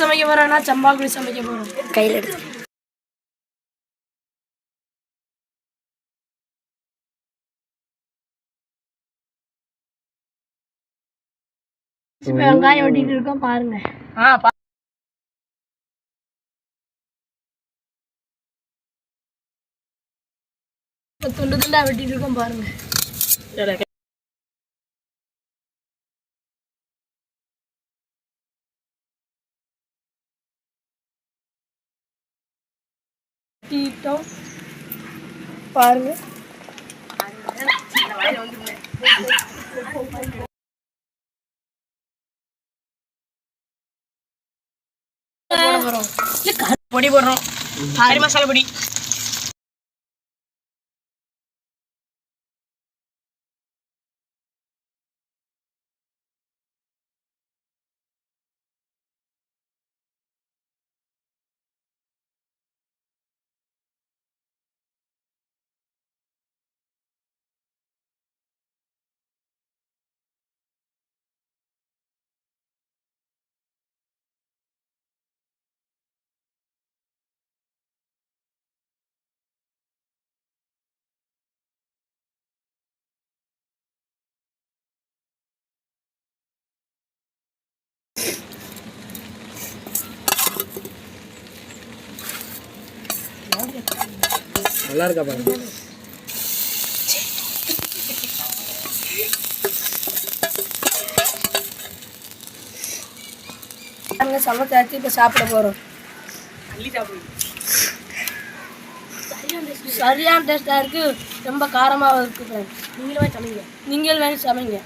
சமைக்க போறேன்னா சம்பாக்குழி சமைக்க போறோம். கையில் எடுத்து வெங்காயம் வெட்டிட்டு இருக்கோம் பாருங்க. துண்டு துண்டா வெட்டிட்டு இருக்கோம் பாருங்க. பாருங்க பொடி போடுறோம். கறி மசாலா பொடி. நல்லா இருக்கா பாருங்க. சமைச்சாச்சு, இப்போ சாப்பிட போறோம். சரியான டேஸ்டா இருக்கு. ரொம்ப காரமாக இருக்கு. நீங்களும் சமைங்க.